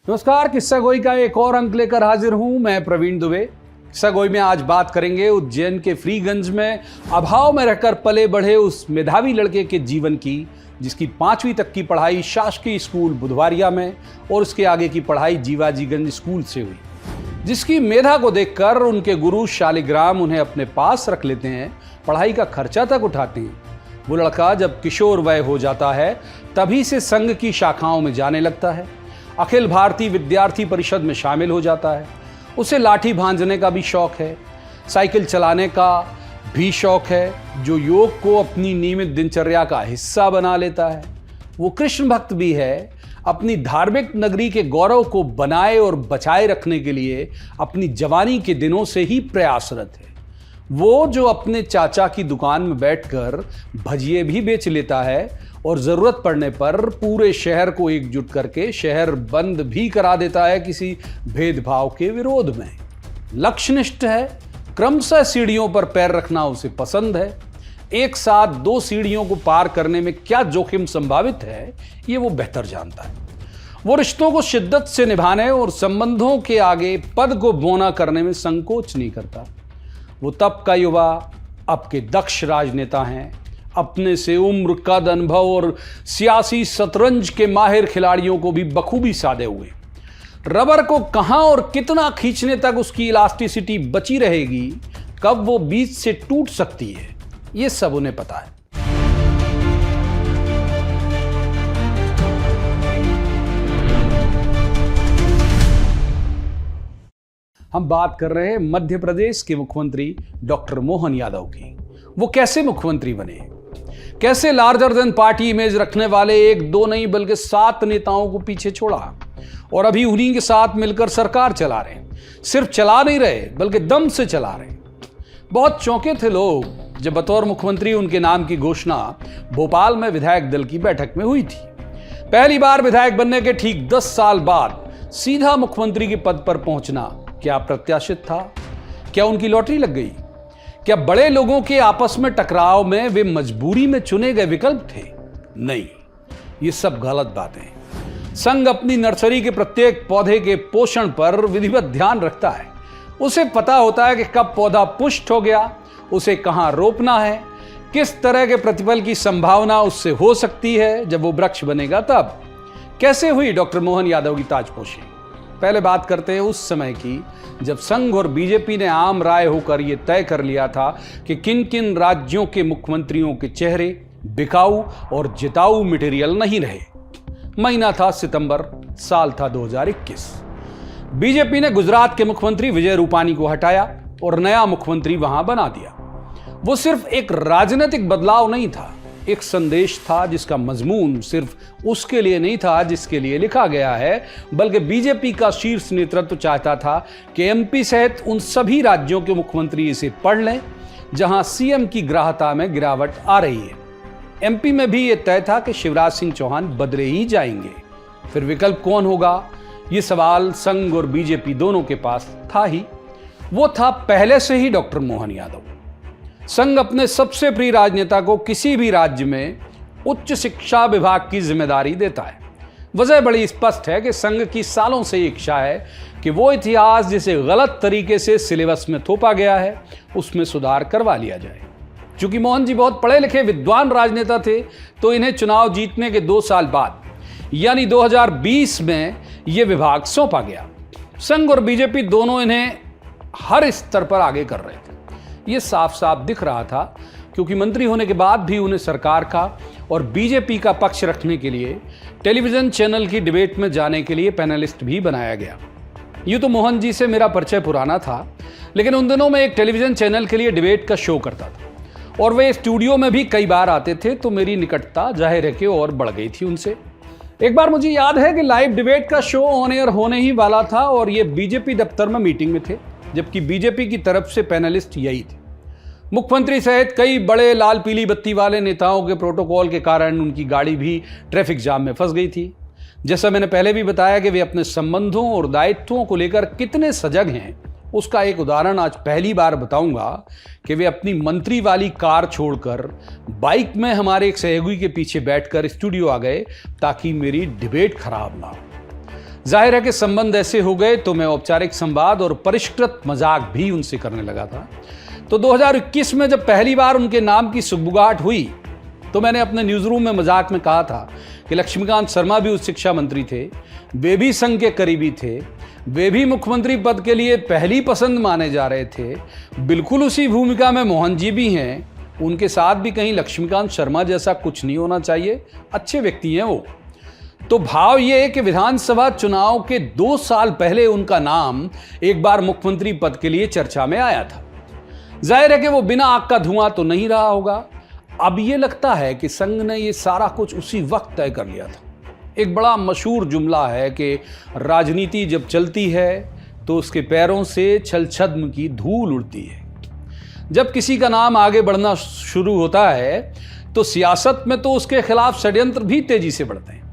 नमस्कार, किस्सा गोई का एक और अंक लेकर हाजिर हूं मैं प्रवीण दुबे। किस्सा गोई में आज बात करेंगे उज्जैन के फ्रीगंज में अभाव में रहकर पले बढ़े उस मेधावी लड़के के जीवन की, जिसकी 5वीं तक की पढ़ाई शासकीय स्कूल बुधवारिया में और उसके आगे की पढ़ाई जीवाजीगंज स्कूल से हुई, जिसकी मेधा को देखकर उनके गुरु शालिग्राम उन्हें अपने पास रख लेते हैं, पढ़ाई का खर्चा तक उठाते हैं। वो लड़का जब किशोर वय हो जाता है तभी से संघ की शाखाओं में जाने लगता है, अखिल भारतीय विद्यार्थी परिषद में शामिल हो जाता है। उसे लाठी भांजने का भी शौक है, साइकिल चलाने का भी शौक है, जो योग को अपनी नियमित दिनचर्या का हिस्सा बना लेता है। वो कृष्ण भक्त भी है, अपनी धार्मिक नगरी के गौरव को बनाए और बचाए रखने के लिए अपनी जवानी के दिनों से ही प्रयासरत है। वो जो अपने चाचा की दुकान में बैठकर भजिए भी बेच लेता है और जरूरत पड़ने पर पूरे शहर को एकजुट करके शहर बंद भी करा देता है किसी भेदभाव के विरोध में। लक्ष्यनिष्ठ है, क्रमशः सीढ़ियों पर पैर रखना उसे पसंद है। एक साथ 2 सीढ़ियों को पार करने में क्या जोखिम संभावित है, ये वो बेहतर जानता है। वो रिश्तों को शिद्दत से निभाने और संबंधों के आगे पद को बोना करने में संकोच नहीं करता। वो तब का युवा, अब के दक्ष राजनेता हैं, अपने से उम्र, कद, अनुभव और सियासी शतरंज के माहिर खिलाड़ियों को भी बखूबी साधे हुए। रबर को कहां और कितना खींचने तक उसकी इलास्टिसिटी बची रहेगी, कब वो बीच से टूट सकती है, ये सब उन्हें पता है। हम बात कर रहे हैं मध्य प्रदेश के मुख्यमंत्री डॉक्टर मोहन यादव की। वो कैसे मुख्यमंत्री बने, कैसे लार्जर देन पार्टी इमेज रखने वाले 1-2 नहीं बल्कि 7 नेताओं को पीछे छोड़ा और अभी उन्हीं के साथ मिलकर सरकार चला रहे हैं। सिर्फ चला नहीं रहे बल्कि दम से चला रहे हैं। बहुत चौंके थे लोग जब बतौर मुख्यमंत्री उनके नाम की घोषणा भोपाल में विधायक दल की बैठक में हुई थी। पहली बार विधायक बनने के ठीक 10 साल बाद सीधा मुख्यमंत्री के पद पर पहुंचना क्या अप्रत्याशित था? क्या उनकी लॉटरी लग गई? क्या बड़े लोगों के आपस में टकराव में वे मजबूरी में चुने गए विकल्प थे? नहीं, ये सब गलत बातें। संघ अपनी नर्सरी के प्रत्येक पौधे के पोषण पर विधिवत ध्यान रखता है। उसे पता होता है कि कब पौधा पुष्ट हो गया, उसे कहां रोपना है, किस तरह के प्रतिफल की संभावना उससे हो सकती है जब वो वृक्ष बनेगा। तब कैसे हुई डॉक्टर मोहन यादव की ताजपोशी? पहले बात करते हैं उस समय की जब संघ और बीजेपी ने आम राय होकर यह तय कर लिया था कि किन किन राज्यों के मुख्यमंत्रियों के चेहरे बिकाऊ और जिताऊ मटेरियल नहीं रहे। महीना था सितंबर, साल था 2021। बीजेपी ने गुजरात के मुख्यमंत्री विजय रूपानी को हटाया और नया मुख्यमंत्री वहां बना दिया। वो सिर्फ एक राजनीतिक बदलाव नहीं था, एक संदेश था जिसका मजमून सिर्फ उसके लिए नहीं था जिसके लिए लिखा गया है, बल्कि बीजेपी का शीर्ष नेतृत्व चाहता था कि एमपी सहित उन सभी राज्यों के मुख्यमंत्री इसे पढ़ लें जहां सीएम की ग्राह्यता में गिरावट आ रही है। एमपी में भी यह तय था कि शिवराज सिंह चौहान बदले ही जाएंगे। फिर विकल्प कौन होगा, यह सवाल संघ और बीजेपी दोनों के पास था ही। वो था पहले से ही डॉक्टर मोहन यादव। संघ अपने सबसे प्रिय राजनेता को किसी भी राज्य में उच्च शिक्षा विभाग की जिम्मेदारी देता है। वजह बड़ी स्पष्ट है कि संघ की सालों से इच्छा है कि वो इतिहास जिसे गलत तरीके से सिलेबस में थोपा गया है उसमें सुधार करवा लिया जाए। चूंकि मोहन जी बहुत पढ़े लिखे विद्वान राजनेता थे, तो इन्हें चुनाव जीतने के 2 साल बाद यानी 2020 में यह विभाग सौंपा गया। संघ और बीजेपी दोनों इन्हें हर स्तर पर आगे कर रहे थे। ये साफ साफ दिख रहा था, क्योंकि मंत्री होने के बाद भी उन्हें सरकार का और बीजेपी का पक्ष रखने के लिए टेलीविजन चैनल की डिबेट में जाने के लिए पैनलिस्ट भी बनाया गया। यूँ तो मोहन जी से मेरा परिचय पुराना था, लेकिन उन दिनों में एक टेलीविजन चैनल के लिए डिबेट का शो करता था और वे स्टूडियो में भी कई बार आते थे, तो मेरी निकटता जाहिर है कि और बढ़ गई थी उनसे। एक बार मुझे याद है कि लाइव डिबेट का शो ऑन एयर होने ही वाला था और ये बीजेपी दफ्तर में मीटिंग में थे, जबकि बीजेपी की तरफ से पैनलिस्ट यही थे। मुख्यमंत्री सहित कई बड़े लाल पीली बत्ती वाले नेताओं के प्रोटोकॉल के कारण उनकी गाड़ी भी ट्रैफिक जाम में फंस गई थी। जैसा मैंने पहले भी बताया कि वे अपने संबंधों और दायित्वों को लेकर कितने सजग हैं, उसका एक उदाहरण आज पहली बार बताऊंगा कि वे अपनी मंत्री वाली कार छोड़कर बाइक में हमारे एक सहयोगी के पीछे बैठकर स्टूडियो आ गए ताकि मेरी डिबेट खराब ना हो। जाहिर है कि संबंध ऐसे हो गए तो मैं औपचारिक संवाद और परिष्कृत मजाक भी उनसे करने लगा था। तो 2021 में जब पहली बार उनके नाम की सुगबुगाहट हुई तो मैंने अपने न्यूज़ रूम में मजाक में कहा था कि लक्ष्मीकांत शर्मा भी उच्च शिक्षा मंत्री थे, वे भी संघ के करीबी थे, वे भी मुख्यमंत्री पद के लिए पहली पसंद माने जा रहे थे, बिल्कुल उसी भूमिका में मोहन जी भी हैं, उनके साथ भी कहीं लक्ष्मीकांत शर्मा जैसा कुछ नहीं होना चाहिए, अच्छे व्यक्ति हैं वो। तो भाव ये है कि विधानसभा चुनाव के 2 साल पहले उनका नाम एक बार मुख्यमंत्री पद के लिए चर्चा में आया था। जाहिर है कि वो बिना आग का धुआं तो नहीं रहा होगा। अब ये लगता है कि संघ ने ये सारा कुछ उसी वक्त तय कर लिया था। एक बड़ा मशहूर जुमला है कि राजनीति जब चलती है तो उसके पैरों से छल छद्म की धूल उड़ती है। जब किसी का नाम आगे बढ़ना शुरू होता है तो सियासत में तो उसके खिलाफ षड्यंत्र भी तेजी से बढ़ते हैं।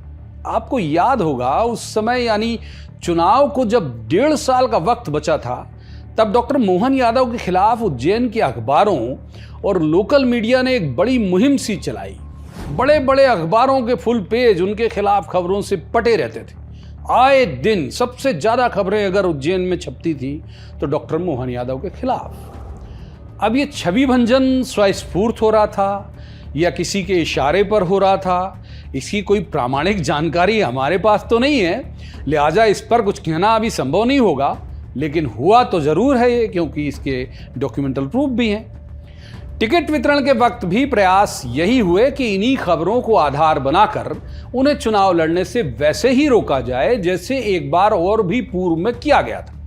आपको याद होगा उस समय यानी चुनाव को जब 1.5 साल का वक्त बचा था तब डॉक्टर मोहन यादव के खिलाफ उज्जैन के अखबारों और लोकल मीडिया ने एक बड़ी मुहिम सी चलाई। बड़े बड़े अखबारों के फुल पेज उनके खिलाफ खबरों से पटे रहते थे। आए दिन सबसे ज्यादा खबरें अगर उज्जैन में छपती थी तो डॉक्टर मोहन यादव के खिलाफ। अब ये छवि भंजन स्वस्फूर्त हो रहा था या किसी के इशारे पर हो रहा था, इसकी कोई प्रामाणिक जानकारी हमारे पास तो नहीं है, लिहाजा इस पर कुछ कहना अभी संभव नहीं होगा। लेकिन हुआ तो जरूर है ये, क्योंकि इसके डॉक्यूमेंटल प्रूफ भी हैं। टिकट वितरण के वक्त भी प्रयास यही हुए कि इन्हीं खबरों को आधार बनाकर उन्हें चुनाव लड़ने से वैसे ही रोका जाए जैसे एक बार और भी पूर्व में किया गया था।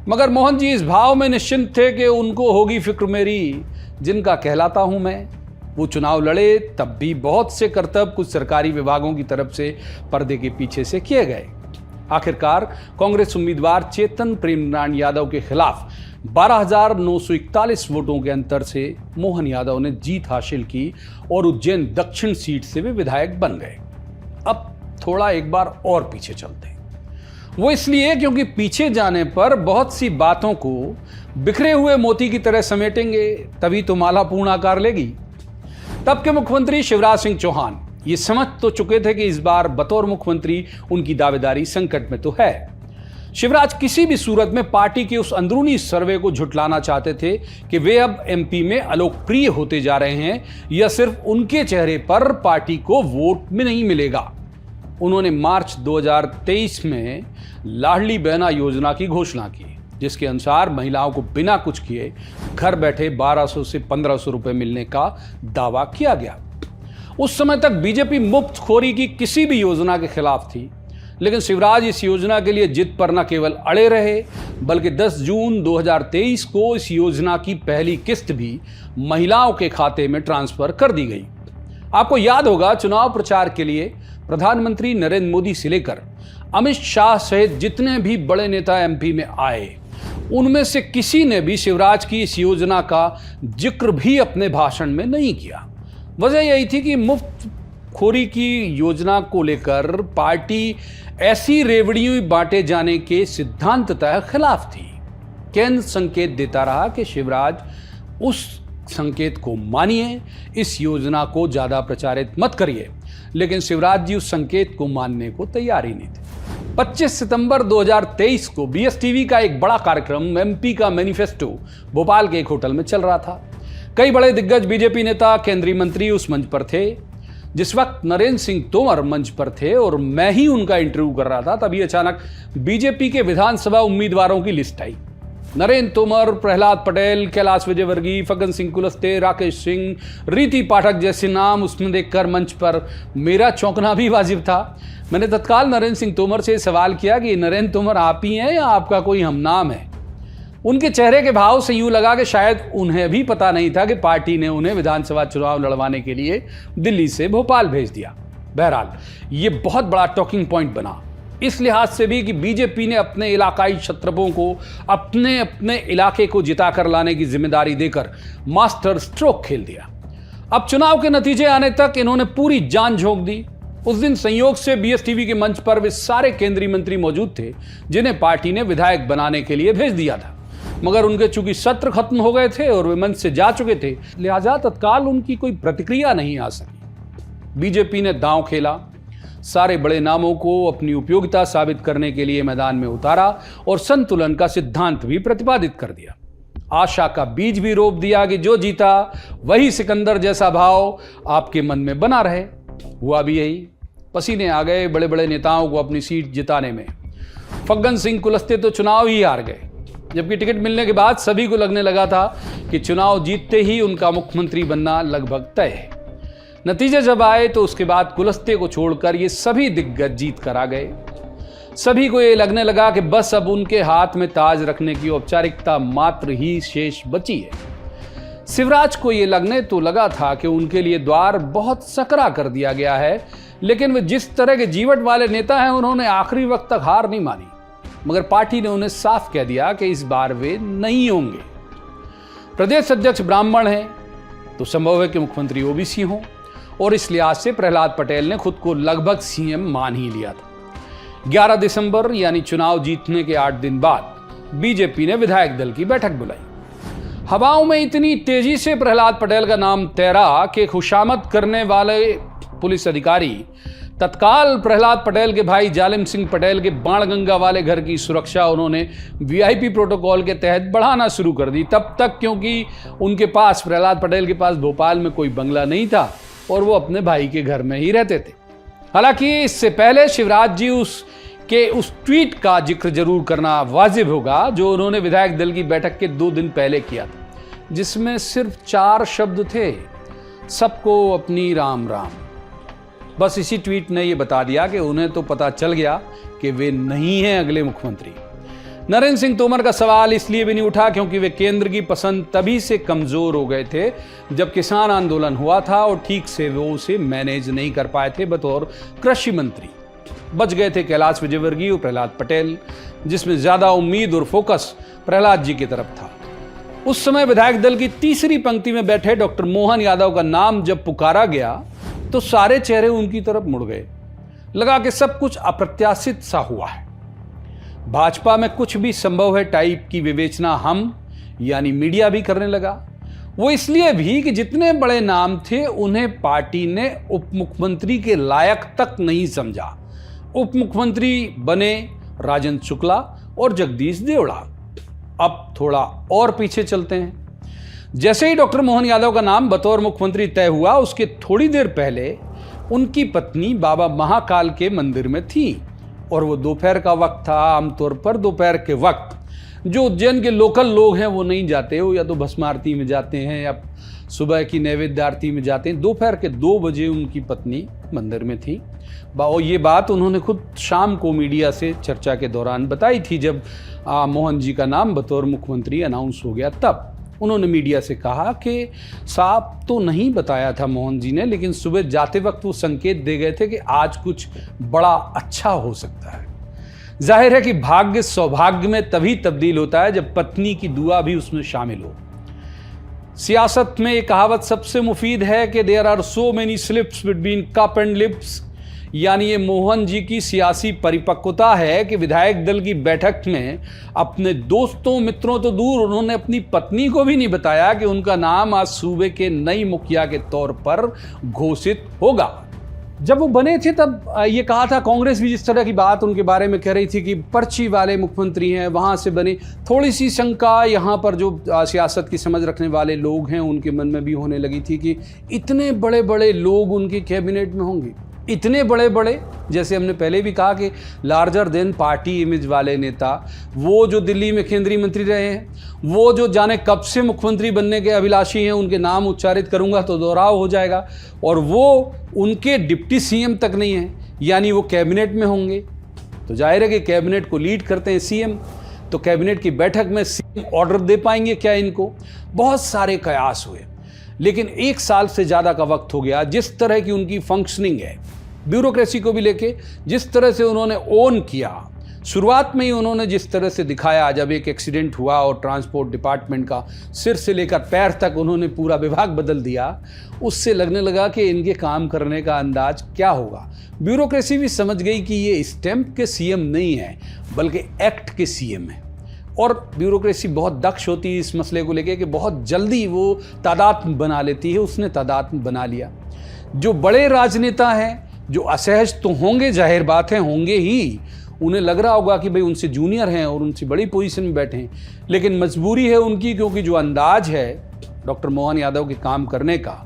मगर मोहन जी इस भाव में निश्चिंत थे कि उनको होगी फिक्र मेरी जिनका कहलाता हूं मैं। वो चुनाव लड़े तब भी बहुत से कर्तव्य कुछ सरकारी विभागों की तरफ से पर्दे के पीछे से किए गए। आखिरकार कांग्रेस उम्मीदवार चेतन प्रेमनारायण यादव के खिलाफ 12,941 वोटों के अंतर से मोहन यादव ने जीत हासिल की और उज्जैन दक्षिण सीट से वे विधायक बन गए। अब थोड़ा एक बार और पीछे चलते हैं। वो इसलिए क्योंकि पीछे जाने पर बहुत सी बातों को बिखरे हुए मोती की तरह समेटेंगे तभी तो माला पूर्ण आकार लेगी। तब के मुख्यमंत्री शिवराज सिंह चौहान ये समझ तो चुके थे कि इस बार बतौर मुख्यमंत्री उनकी दावेदारी संकट में तो है। शिवराज किसी भी सूरत में पार्टी के उस अंदरूनी सर्वे को झुटलाना चाहते थे कि वे अब एमपी में अलोकप्रिय होते जा रहे हैं या सिर्फ उनके चेहरे पर पार्टी को वोट में नहीं मिलेगा। उन्होंने मार्च 2023 में लाडली बहना योजना की घोषणा की, जिसके अनुसार महिलाओं को बिना कुछ किए घर बैठे 1200 से 1500 रुपए मिलने का दावा किया गया। उस समय तक बीजेपी मुफ्तखोरी की किसी भी योजना के खिलाफ थी, लेकिन शिवराज इस योजना के लिए जिद पर न केवल अड़े रहे बल्कि 10 जून 2023 को इस योजना की पहली किस्त भी महिलाओं के खाते में ट्रांसफर कर दी गई। आपको याद होगा चुनाव प्रचार के लिए प्रधानमंत्री नरेंद्र मोदी से लेकर अमित शाह सहित जितने भी बड़े नेता एमपी में आए उनमें से किसी ने भी शिवराज की इस योजना का जिक्र भी अपने भाषण में नहीं किया। वजह यही थी कि मुफ्त खोरी की योजना को लेकर पार्टी ऐसी रेवड़ियों बांटे जाने के सिद्धांततः खिलाफ थी। केंद्र संकेत देता रहा कि शिवराज उस संकेत को मानिए, इस योजना को ज्यादा प्रचारित मत करिए, लेकिन शिवराज जी उस संकेत को मानने को तैयार ही नहीं थे। 25 सितंबर 2023 को बीएसटीवी का एक बड़ा कार्यक्रम एमपी का मैनिफेस्टो भोपाल के एक होटल में चल रहा था। कई बड़े दिग्गज बीजेपी नेता, केंद्रीय मंत्री उस मंच पर थे। जिस वक्त नरेंद्र सिंह तोमर मंच पर थे और मैं ही उनका इंटरव्यू कर रहा था, तभी अचानक बीजेपी के विधानसभा उम्मीदवारों की लिस्ट आई। नरेंद्र तोमर, प्रहलाद पटेल, कैलाश विजयवर्गीय, फग्गन सिंह कुलस्ते, राकेश सिंह, रीति पाठक जैसे नाम उसमें देखकर मंच पर मेरा चौंकना भी वाजिब था। मैंने तत्काल नरेंद्र सिंह तोमर से सवाल किया कि नरेंद्र तोमर आप ही हैं या आपका कोई हमनाम है। उनके चेहरे के भाव से यूं लगा कि शायद उन्हें भी पता नहीं था कि पार्टी ने उन्हें विधानसभा चुनाव लड़वाने के लिए दिल्ली से भोपाल भेज दिया। बहरहाल ये बहुत बड़ा टॉकिंग पॉइंट बना, इस लिहाज से भी कि बीजेपी ने अपने इलाकाई क्षत्रपों को अपने अपने इलाके को जिताकर लाने की जिम्मेदारी देकर मास्टर स्ट्रोक खेल दिया। अब चुनाव के नतीजे आने तक इन्होंने पूरी जान झोंक दी। उस दिन संयोग से बीएसटीवी के मंच पर वे सारे केंद्रीय मंत्री मौजूद थे जिन्हें पार्टी ने विधायक बनाने के लिए भेज दिया था, मगर उनके चूंकि सत्र खत्म हो गए थे और वे मंच से जा चुके थे, लिहाजा तत्काल उनकी कोई प्रतिक्रिया नहीं आ सकी। बीजेपी ने दांव खेला, सारे बड़े नामों को अपनी उपयोगिता साबित करने के लिए मैदान में उतारा और संतुलन का सिद्धांत भी प्रतिपादित कर दिया। आशा का बीज भी रोप दिया कि जो जीता वही सिकंदर जैसा भाव आपके मन में बना रहे। हुआ भी यही। पसीने आ गए बड़े बड़े नेताओं को अपनी सीट जिताने में। फग्गन सिंह कुलस्ते तो चुनाव ही हार गए, जबकि टिकट मिलने के बाद सभी को लगने लगा था कि चुनाव जीतते ही उनका मुख्यमंत्री बनना लगभग तय है। नतीजे जब आए तो उसके बाद कुलस्ते को छोड़कर ये सभी दिग्गज जीत कर आ गए। सभी को ये लगने लगा कि बस अब उनके हाथ में ताज रखने की औपचारिकता मात्र ही शेष बची है। शिवराज को ये लगने तो लगा था कि उनके लिए द्वार बहुत सकरा कर दिया गया है, लेकिन वे जिस तरह के जीवट वाले नेता हैं उन्होंने आखिरी वक्त तक हार नहीं मानी। मगर पार्टी ने उन्हें साफ कह दिया कि इस बार वे नहीं होंगे। प्रदेश अध्यक्ष ब्राह्मण हैं तो संभव है कि मुख्यमंत्री ओबीसी हों, और इस लिहाज से प्रहलाद पटेल ने खुद को लगभग सीएम मान ही लिया था। 11 दिसंबर यानी चुनाव जीतने के 8 दिन बाद बीजेपी ने विधायक दल की बैठक बुलाई। हवाओं में इतनी तेजी से प्रहलाद पटेल का नाम तैरा कि खुशामद करने वाले पुलिस अधिकारी तत्काल प्रहलाद पटेल के भाई जालिम सिंह पटेल के बाणगंगा वाले घर की सुरक्षा उन्होंने वीआईपी प्रोटोकॉल के तहत बढ़ाना शुरू कर दी। तब तक क्योंकि उनके पास प्रहलाद पटेल के पास भोपाल में कोई बंगला नहीं था और वो अपने भाई के घर में ही रहते थे। हालांकि इससे पहले शिवराज जी उस ट्वीट का जिक्र जरूर करना वाजिब होगा जो उन्होंने विधायक दल की बैठक के 2 दिन पहले किया था, जिसमें सिर्फ 4 शब्द थे, सबको अपनी राम राम। बस इसी ट्वीट ने यह बता दिया कि उन्हें तो पता चल गया कि वे नहीं हैं अगले मुख्यमंत्री। नरेंद्र सिंह तोमर का सवाल इसलिए भी नहीं उठा क्योंकि वे केंद्र की पसंद तभी से कमजोर हो गए थे जब किसान आंदोलन हुआ था और ठीक से वो उसे मैनेज नहीं कर पाए थे बतौर कृषि मंत्री। बच गए थे कैलाश विजयवर्गीय और प्रहलाद पटेल, जिसमें ज्यादा उम्मीद और फोकस प्रहलाद जी की तरफ था। उस समय विधायक दल की तीसरी पंक्ति में बैठे डॉक्टर मोहन यादव का नाम जब पुकारा गया तो सारे चेहरे उनकी तरफ मुड़ गए। लगा कि सब कुछ अप्रत्याशित सा हुआ है। भाजपा में कुछ भी संभव है टाइप की विवेचना हम यानी मीडिया भी करने लगा। वो इसलिए भी कि जितने बड़े नाम थे उन्हें पार्टी ने उप मुख्यमंत्री के लायक तक नहीं समझा। उप मुख्यमंत्री बने राजेंद्र शुक्ला और जगदीश देवड़ा। अब थोड़ा और पीछे चलते हैं। जैसे ही डॉक्टर मोहन यादव का नाम बतौर मुख्यमंत्री तय हुआ, उसके थोड़ी देर पहले उनकी पत्नी बाबा महाकाल के मंदिर में थी और वो दोपहर का वक्त था। आमतौर पर दोपहर के वक्त जो उज्जैन के लोकल लोग हैं वो नहीं जाते, वो या तो भस्म आरती में जाते हैं या सुबह की नैवेद्य आरती में जाते हैं। दोपहर के 2 बजे उनकी पत्नी मंदिर में थी। और ये बात उन्होंने खुद शाम को मीडिया से चर्चा के दौरान बताई थी जब मोहन जी का नाम बतौर मुख्यमंत्री अनाउंस हो गया। तब उन्होंने मीडिया से कहा कि साफ तो नहीं बताया था मोहन जी ने, लेकिन सुबह जाते वक्त वो संकेत दे गए थे कि आज कुछ बड़ा अच्छा हो सकता है। जाहिर है कि भाग्य सौभाग्य में तभी तब्दील होता है जब पत्नी की दुआ भी उसमें शामिल हो। सियासत में एक कहावत सबसे मुफीद है कि there are so many slips between cup and lips, यानी ये मोहन जी की सियासी परिपक्वता है कि विधायक दल की बैठक में अपने दोस्तों मित्रों तो दूर, उन्होंने अपनी पत्नी को भी नहीं बताया कि उनका नाम आज सूबे के नई मुखिया के तौर पर घोषित होगा। जब वो बने थे तब ये कहा था, कांग्रेस भी जिस तरह की बात उनके बारे में कह रही थी कि पर्ची वाले मुख्यमंत्री हैं, वहाँ से बने। थोड़ी सी शंका यहाँ पर जो सियासत की समझ रखने वाले लोग हैं उनके मन में भी होने लगी थी कि इतने बड़े बड़े लोग उनके कैबिनेट में होंगे, इतने बड़े बड़े, जैसे हमने पहले भी कहा कि लार्जर देन पार्टी इमेज वाले नेता, वो जो दिल्ली में केंद्रीय मंत्री रहे हैं, वो जो जाने कब से मुख्यमंत्री बनने के अभिलाषी हैं, उनके नाम उच्चारित करूंगा तो दोहराव हो जाएगा, और वो उनके डिप्टी सीएम तक नहीं है, यानी वो कैबिनेट में होंगे। तो जाहिर है कि कैबिनेट को लीड करते हैं सीएम, तो कैबिनेट की बैठक में सीएम ऑर्डर दे पाएंगे क्या इनको? बहुत सारे कयास हुए, लेकिन 1 साल से ज़्यादा का वक्त हो गया। जिस तरह की उनकी फंक्शनिंग है, ब्यूरोक्रेसी को भी लेके जिस तरह से उन्होंने ओन किया, शुरुआत में ही उन्होंने जिस तरह से दिखाया, जब एक एक्सीडेंट हुआ और ट्रांसपोर्ट डिपार्टमेंट का सिर से लेकर पैर तक उन्होंने पूरा विभाग बदल दिया, उससे लगने लगा कि इनके काम करने का अंदाज क्या होगा। ब्यूरोक्रेसी भी समझ गई कि ये स्टैंप के सीएम नहीं है बल्कि एक्ट के सीएम है। और ब्यूरोक्रेसी बहुत दक्ष होती है इस मसले को लेके कि बहुत जल्दी वो तादाद बना लेती है। उसने तादाद बना लिया। जो बड़े राजनेता हैं, जो असहज तो होंगे, जाहिर बात है होंगे ही, उन्हें लग रहा होगा कि भाई उनसे जूनियर हैं और उनसे बड़ी पोजीशन में बैठे हैं, लेकिन मजबूरी है उनकी, क्योंकि जो अंदाज है डॉक्टर मोहन यादव के काम करने का,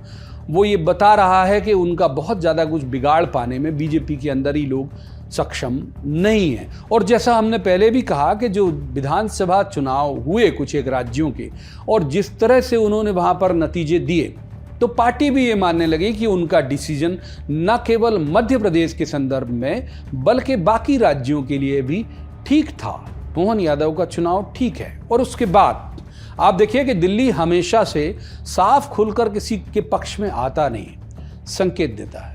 वो ये बता रहा है कि उनका बहुत ज़्यादा कुछ बिगाड़ पाने में बीजेपी के अंदर ही लोग सक्षम नहीं है। और जैसा हमने पहले भी कहा कि जो विधानसभा चुनाव हुए कुछ एक राज्यों के, और जिस तरह से उन्होंने वहाँ पर नतीजे दिए, तो पार्टी भी ये मानने लगी कि उनका डिसीजन न केवल मध्य प्रदेश के संदर्भ में बल्कि बाकी राज्यों के लिए भी ठीक था। मोहन यादव का चुनाव ठीक है। और उसके बाद आप देखिए कि दिल्ली हमेशा से साफ खुलकर किसी के पक्ष में आता नहीं, संकेत देता है।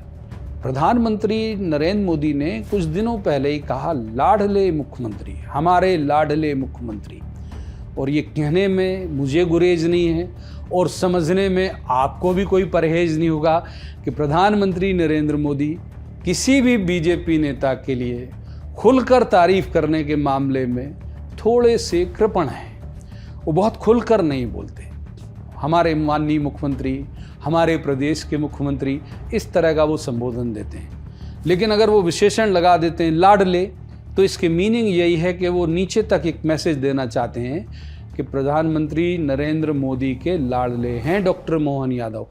प्रधानमंत्री नरेंद्र मोदी ने कुछ दिनों पहले ही कहा, लाडले मुख्यमंत्री, हमारे लाडले मुख्यमंत्री। और ये कहने में मुझे गुरेज नहीं है और समझने में आपको भी कोई परहेज नहीं होगा कि प्रधानमंत्री नरेंद्र मोदी किसी भी बीजेपी नेता के लिए खुलकर तारीफ करने के मामले में थोड़े से कृपण हैं। वो बहुत खुलकर नहीं बोलते। हमारे माननीय मुख्यमंत्री, हमारे प्रदेश के मुख्यमंत्री, इस तरह का वो संबोधन देते हैं। लेकिन अगर वो विशेषण लगा देते हैं लाडले, तो इसके मीनिंग यही है कि वो नीचे तक एक मैसेज देना चाहते हैं कि प्रधानमंत्री नरेंद्र मोदी के लाडले हैं डॉक्टर मोहन यादव।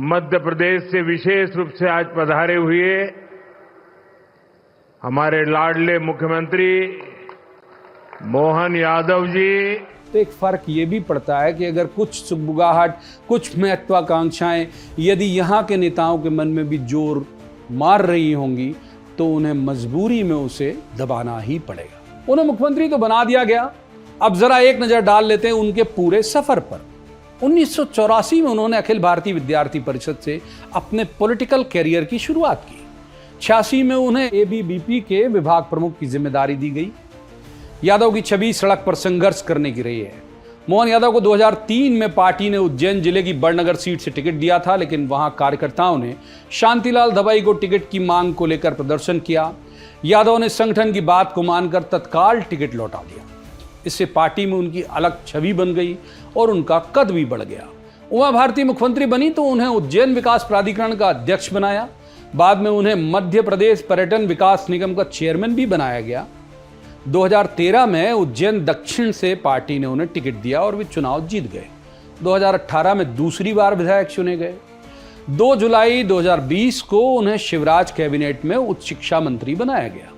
मध्य प्रदेश से विशेष रूप से आज पधारे हुए हमारे लाडले मुख्यमंत्री मोहन यादव जी। तो एक फर्क ये भी पड़ता है कि अगर कुछ सुगबुगाहट, कुछ महत्वाकांक्षाएं यदि यहाँ के नेताओं के मन में भी जोर मार रही होंगी, तो उन्हें मजबूरी में उसे दबाना ही पड़ेगा। उन्हें मुख्यमंत्री तो बना दिया गया। अब जरा एक नजर डाल लेते हैं उनके पूरे सफर पर। 1984 में उन्होंने अखिल भारतीय विद्यार्थी परिषद से अपने पॉलिटिकल कैरियर की शुरुआत की। 86 में उन्हें एबीवीपी के विभाग प्रमुख की जिम्मेदारी दी गई। यादव की छवि सड़क पर संघर्ष करने की रही है। मोहन यादव को 2003 में पार्टी ने उज्जैन जिले की बड़नगर सीट से टिकट दिया था, लेकिन वहां कार्यकर्ताओं ने शांतिलाल दवाई को टिकट की मांग को लेकर प्रदर्शन किया। यादव ने संगठन की बात को मानकर तत्काल टिकट लौटा दिया। इससे पार्टी में उनकी अलग छवि बन गई और उनका कद भी बढ़ गया। उमा भारती मुख्यमंत्री बनी तो उन्हें उज्जैन विकास प्राधिकरण का अध्यक्ष बनाया। बाद में उन्हें मध्य प्रदेश पर्यटन विकास निगम का चेयरमैन भी बनाया गया। 2013 में उज्जैन दक्षिण से पार्टी ने उन्हें टिकट दिया और वे चुनाव जीत गए। 2018 में दूसरी बार विधायक चुने गए। 2 जुलाई 2020 को उन्हें शिवराज कैबिनेट में उच्च शिक्षा मंत्री बनाया गया।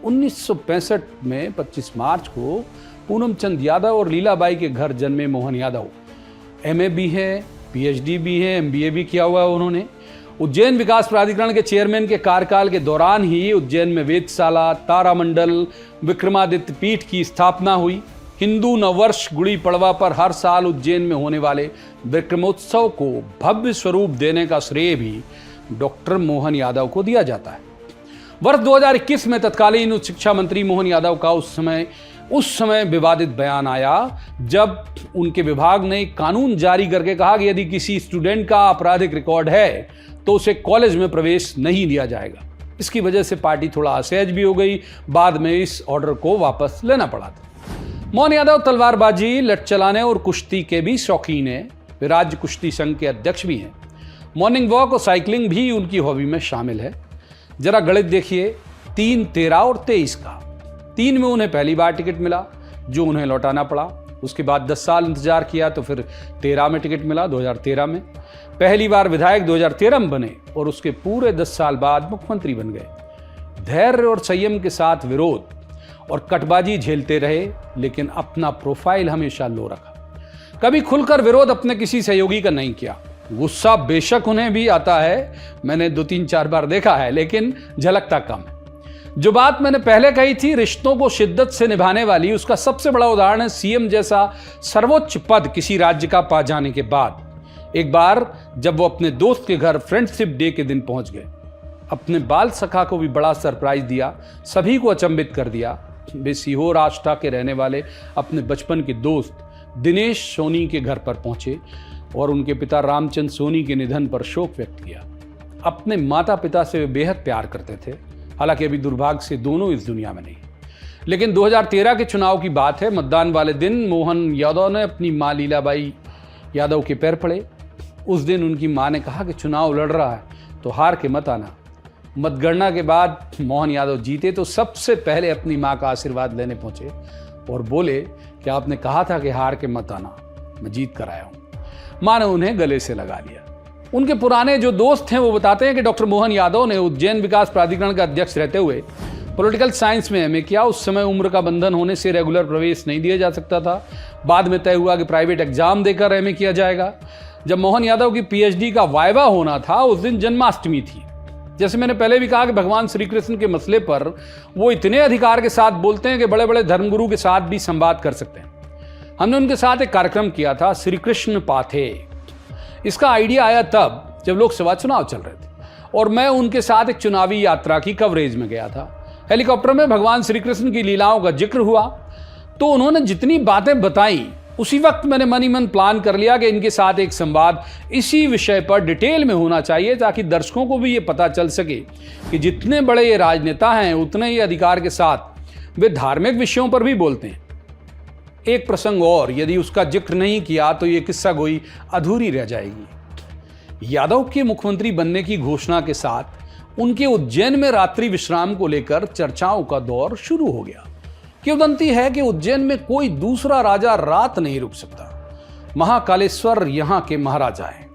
1965 में 25 मार्च को पूनम चंद यादव और लीलाबाई के घर जन्मे मोहन यादव एमए भी है, पीएचडी भी है, एमबीए भी किया हुआ है उन्होंने। उज्जैन विकास प्राधिकरण के चेयरमैन के कार्यकाल के दौरान ही उज्जैन में वेदशाला, तारामंडल, विक्रमादित्य पीठ की स्थापना हुई। हिंदू नववर्ष गुड़ी पड़वा पर हर साल उज्जैन में होने वाले विक्रमोत्सव को भव्य स्वरूप देने का श्रेय भी डॉक्टर मोहन यादव को दिया जाता है। वर्ष 2021 में तत्कालीन उच्च शिक्षा मंत्री मोहन यादव का उस समय विवादित बयान आया, जब उनके विभाग ने कानून जारी करके कहा कि यदि किसी स्टूडेंट का आपराधिक रिकॉर्ड है तो उसे कॉलेज में प्रवेश नहीं दिया जाएगा। इसकी वजह से पार्टी थोड़ा असहज भी हो गई। बाद में इस ऑर्डर को वापस लेना पड़ा था। मोहन यादव तलवारबाजी, लठ चलाने और कुश्ती के भी शौकीन हैं। वे राज्य कुश्ती संघ के अध्यक्ष भी हैं। मॉर्निंग वॉक और साइकिलिंग भी उनकी हॉबी में शामिल है। जरा गणित देखिए, 3, 13 और 23 का। 3 में उन्हें पहली बार टिकट मिला, जो उन्हें लौटाना पड़ा। उसके बाद 10 साल इंतजार किया तो फिर 13 में टिकट मिला, 2013 में। पहली बार विधायक 2013 में बने और उसके पूरे 10 साल बाद मुख्यमंत्री बन गए। धैर्य और संयम के साथ विरोध और कटबाजी झेलते रहे, लेकिन अपना प्रोफाइल हमेशा लो रखा। कभी खुलकर विरोध अपने किसी सहयोगी का नहीं किया। गुस्सा बेशक उन्हें भी आता है, मैंने 2-3-4 बार देखा है, लेकिन झलकता कम है। जो बात मैंने पहले कही थी रिश्तों को शिद्दत से निभाने वाली, उसका सबसे बड़ा उदाहरण है सीएम जैसा सर्वोच्च पद किसी राज्य का पा जाने के बाद। एक बार जब वो अपने दोस्त के घर फ्रेंडशिप डे के दिन पहुंच गए, अपने बाल सखा को भी बड़ा सरप्राइज दिया, सभी को अचंभित कर दिया। वे सीहोर आष्टा के रहने वाले अपने बचपन के दोस्त दिनेश सोनी के घर पर पहुंचे और उनके पिता रामचंद्र सोनी के निधन पर शोक व्यक्त किया। अपने माता पिता से वे बेहद प्यार करते थे, हालांकि अभी दुर्भाग्य से दोनों इस दुनिया में नहीं। लेकिन 2013 के चुनाव की बात है। मतदान वाले दिन मोहन यादव ने अपनी मां लीलाबाई यादव के पैर पड़े। उस दिन उनकी मां ने कहा कि चुनाव लड़ रहा है तो हार के मत आना, मतगणना के बाद मोहन यादव जीते तो सबसे पहले अपनी मां का आशीर्वाद लेने पहुंचे और बोले कि आपने कहा था कि हार के मत आना, मैं जीत कर आया हूं। मां ने उन्हें गले से लगा लिया। उनके पुराने जो दोस्त हैं वो बताते हैं कि डॉक्टर मोहन यादव ने उज्जैन विकास प्राधिकरण का अध्यक्ष रहते हुए पॉलिटिकल साइंस में एमए किया। उस समय उम्र का बंधन होने से रेगुलर प्रवेश नहीं दिया जा सकता था। बाद में तय हुआ कि प्राइवेट एग्जाम देकर एमए किया जाएगा। जब मोहन यादव की पीएचडी का वाइवा होना था उस दिन जन्माष्टमी थी। जैसे मैंने पहले भी कहा कि भगवान श्री कृष्ण के मसले पर वो इतने अधिकार के साथ बोलते हैं कि बड़े बड़े धर्मगुरु के साथ भी संवाद कर सकते हैं। हमने उनके साथ एक कार्यक्रम किया था, श्री कृष्ण पाथे। इसका आइडिया आया तब जब लोकसभा चुनाव चल रहे थे और मैं उनके साथ एक चुनावी यात्रा की कवरेज में गया था। हेलीकॉप्टर में भगवान श्री कृष्ण की लीलाओं का जिक्र हुआ तो उन्होंने जितनी बातें बताई उसी वक्त मैंने मन ही मन प्लान कर लिया कि इनके साथ एक संवाद इसी विषय पर डिटेल में होना चाहिए ताकि दर्शकों को भी ये पता चल सके कि जितने बड़े ये राजनेता हैं उतने ही अधिकार के साथ वे धार्मिक विषयों पर भी बोलते हैं। एक प्रसंग और, यदि उसका जिक्र नहीं किया तो ये किस्सा गोई अधूरी रह जाएगी। यादव के मुख्यमंत्री बनने की घोषणा के साथ उनके उज्जैन में रात्रि विश्राम को लेकर चर्चाओं का दौर शुरू हो गया। किंवदंती है कि उज्जैन में कोई दूसरा राजा रात नहीं रुक सकता। महाकालेश्वर यहां के महाराजा हैं।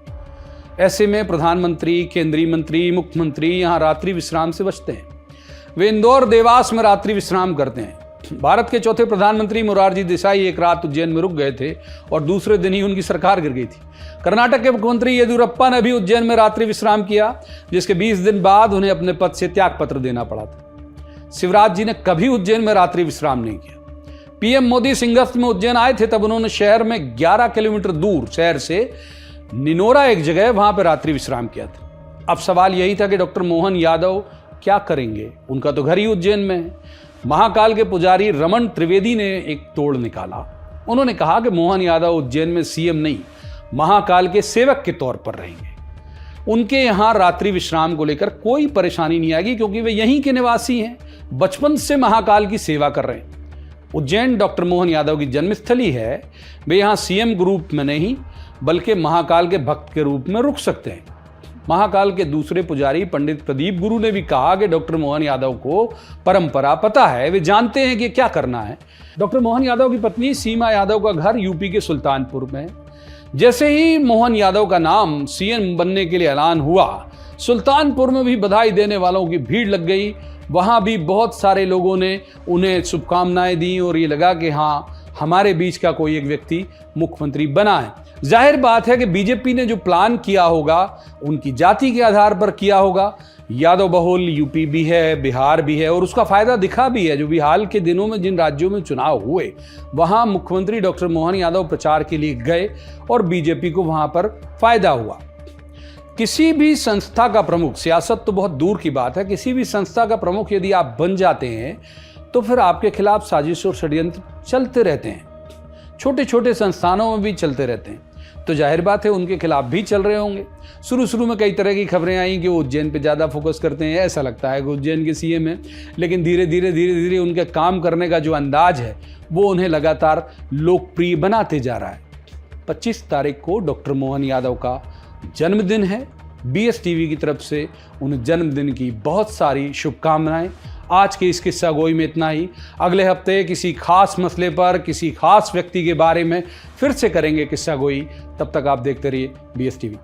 ऐसे में प्रधानमंत्री, केंद्रीय मंत्री, मुख्यमंत्री यहां रात्रि विश्राम से बचते हैं। वे इंदौर, देवास में रात्रि विश्राम करते हैं। भारत के चौथे प्रधानमंत्री मोरारजी देसाई एक रात उज्जैन में रुक गए थे और दूसरे दिन ही उनकी सरकार गिर गई थी। कर्नाटक के मुख्यमंत्री येदियुरप्पा ने भी उज्जैन में रात्रि विश्राम किया, जिसके 20 दिन बाद उन्हें अपने पद से त्यागपत्र देना पड़ा था। शिवराज जी ने कभी उज्जैन में रात्रि विश्राम नहीं किया। पीएम मोदी सिंगस्त में उज्जैन आए थे तब उन्होंने शहर में 11 किलोमीटर दूर शहर से निनोरा एक जगह वहां पर रात्रि विश्राम किया था। अब सवाल यही था कि डॉक्टर मोहन यादव क्या करेंगे, उनका तो घर ही उज्जैन में है। महाकाल के पुजारी रमन त्रिवेदी ने एक तोड़ निकाला। उन्होंने कहा कि मोहन यादव उज्जैन में सीएम नहीं, महाकाल के सेवक के तौर पर रहेंगे। उनके यहाँ रात्रि विश्राम को लेकर कोई परेशानी नहीं आएगी क्योंकि वे यहीं के निवासी हैं, बचपन से महाकाल की सेवा कर रहे हैं। उज्जैन डॉक्टर मोहन यादव की जन्मस्थली है। वे यहाँ सीएम ग्रुप में नहीं बल्कि महाकाल के भक्त के रूप में रुक सकते हैं। महाकाल के दूसरे पुजारी पंडित प्रदीप गुरु ने भी कहा कि डॉक्टर मोहन यादव को परंपरा पता है, वे जानते हैं कि क्या करना है। डॉक्टर मोहन यादव की पत्नी सीमा यादव का घर यूपी के सुल्तानपुर में है। जैसे ही मोहन यादव का नाम सीएम बनने के लिए ऐलान हुआ, सुल्तानपुर में भी बधाई देने वालों की भीड़ लग गई। वहां भी बहुत सारे लोगों ने उन्हें शुभकामनाएं दी और ये लगा कि हाँ, हमारे बीच का कोई एक व्यक्ति मुख्यमंत्री बना है। जाहिर बात है कि बीजेपी ने जो प्लान किया होगा उनकी जाति के आधार पर किया होगा। यादव बहुल यूपी भी है, बिहार भी है और उसका फायदा दिखा भी है। जो भी हाल के दिनों में जिन राज्यों में चुनाव हुए वहां मुख्यमंत्री डॉक्टर मोहन यादव प्रचार के लिए गए और बीजेपी को वहां पर फायदा हुआ। किसी भी संस्था का प्रमुख, सियासत तो बहुत दूर की बात है, किसी भी संस्था का प्रमुख यदि आप बन जाते हैं तो फिर आपके खिलाफ साजिश और षड्यंत्र चलते रहते हैं। छोटे छोटे संस्थानों में भी चलते रहते हैं, तो जाहिर बात है उनके खिलाफ भी चल रहे होंगे। शुरू में कई तरह की खबरें आई कि वो उज्जैन पे ज़्यादा फोकस करते हैं, ऐसा लगता है कि उज्जैन के सीएम हैं, लेकिन धीरे धीरे उनके काम करने का जो अंदाज है वो उन्हें लगातार लोकप्रिय बनाते जा रहा है। 25 तारीख को डॉक्टर मोहन यादव का जन्मदिन है। BSTV की तरफ से उन्हें जन्मदिन की बहुत सारी शुभकामनाएं। आज के इस किस्सा गोई में इतना ही। अगले हफ्ते किसी खास मसले पर, किसी खास व्यक्ति के बारे में फिर से करेंगे किस्सा गोई। तब तक आप देखते रहिए BSTV।